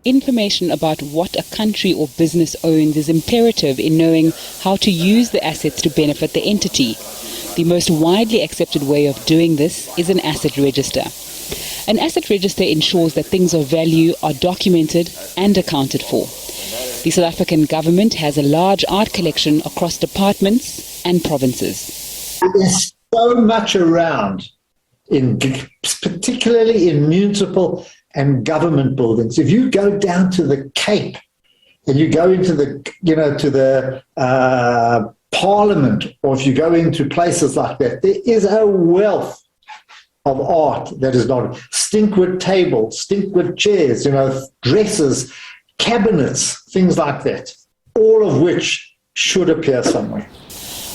Information about what a country or business owns is imperative in knowing how to use the assets to benefit the entity. The most widely accepted way of doing this is an asset register. An asset register ensures that things of value are documented and accounted for. The South African government has a large art collection across departments and provinces. There's so much around, particularly in municipal and government buildings. If you go down to the Cape and you go into the Parliament, or if you go into places like that, there is a wealth of art that is not stinkwood tables, stinkwood chairs, dresses, cabinets, things like that, all of which should appear somewhere.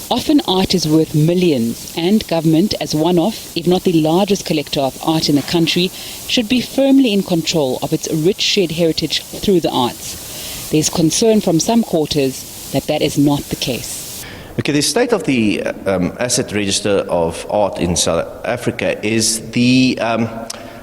Often art is worth millions, and government, as one of, if not the largest collector of art in the country, should be firmly in control of its rich shared heritage through the arts. There's concern from some quarters that that is not the case. Okay, the state of the asset register of art in South Africa is the,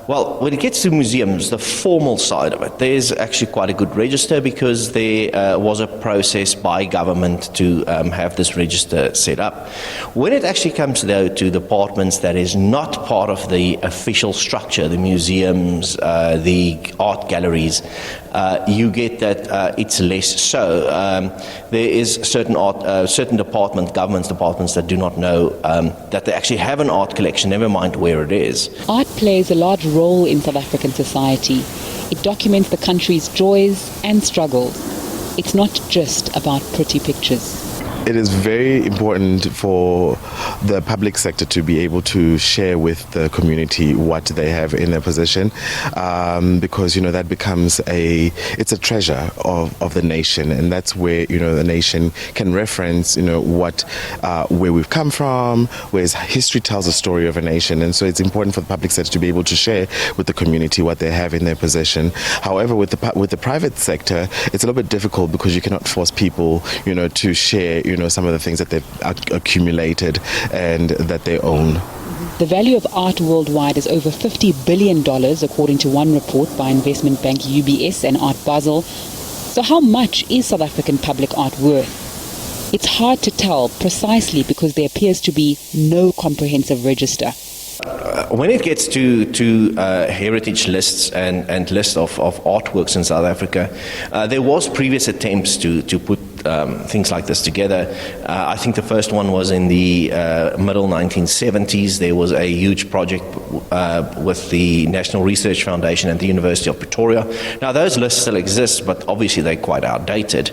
well, when it gets to museums, the formal side of it, there's actually quite a good register because there was a process by government to have this register set up. When it actually comes, though, to departments that is not part of the official structure, the museums, the art galleries, you get that it's less so. There is certain government departments that do not know that they actually have an art collection, never mind where it is. Art plays a large role in South African society. It documents the country's joys and struggles. It's not just about pretty pictures. It is very important for the public sector to be able to share with the community what they have in their possession, because that becomes it's a treasure of the nation, and that's where the nation can reference where we've come from, where history tells the story of a nation, and so it's important for the public sector to be able to share with the community what they have in their possession. However, with the private sector, it's a little bit difficult because you cannot force people to share some of the things that they've accumulated and that they own. The value of art worldwide is over $50 billion, according to one report by investment bank UBS and Art Basel. So how much is South African public art worth? It's hard to tell precisely because there appears to be no comprehensive register. When it gets to heritage lists and lists of artworks in South Africa, there was previous attempts to put things like this together. I think the first one was in the middle 1970s. There was a huge project with the National Research Foundation and the University of Pretoria. Now those lists still exist, but obviously they're quite outdated.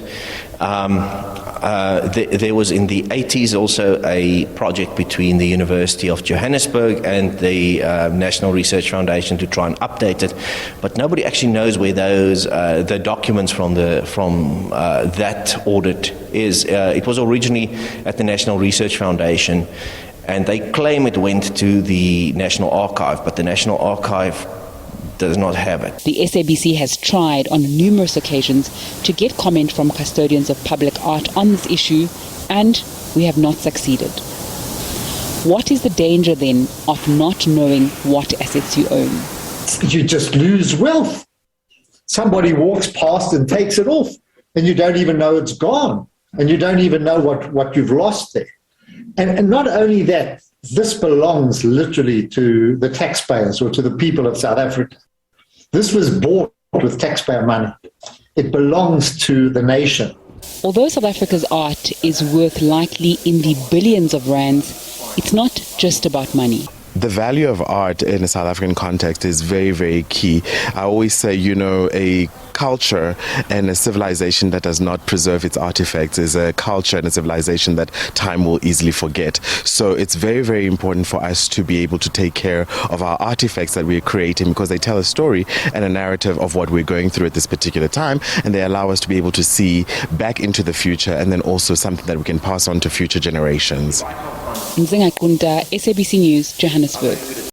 There was in the 80s also a project between the University of Johannesburg and the National Research Foundation to try and update it, but nobody actually knows where those the documents from that audit is. It was originally at the National Research Foundation, and they claim it went to the National Archive, but the National Archive does not have it. The SABC has tried on numerous occasions to get comment from custodians of public art on this issue, and we have not succeeded. What is the danger then of not knowing what assets you own? You just lose wealth. Somebody walks past and takes it off, and you don't even know it's gone, and you don't even know what you've lost there. And not only that, this belongs literally to the taxpayers or to the people of South Africa. This was bought with taxpayer money. It belongs to the nation. Although South Africa's art is worth likely in the billions of rands, it's not just about money. The value of art in a South African context is very, very key. I always say, a culture and a civilization that does not preserve its artifacts is a culture and a civilization that time will easily forget. So it's very, very important for us to be able to take care of our artifacts that we're creating, because they tell a story and a narrative of what we're going through at this particular time, and they allow us to be able to see back into the future, and then also something that we can pass on to future generations. Nzinga Kunta, SABC News, Johannesburg.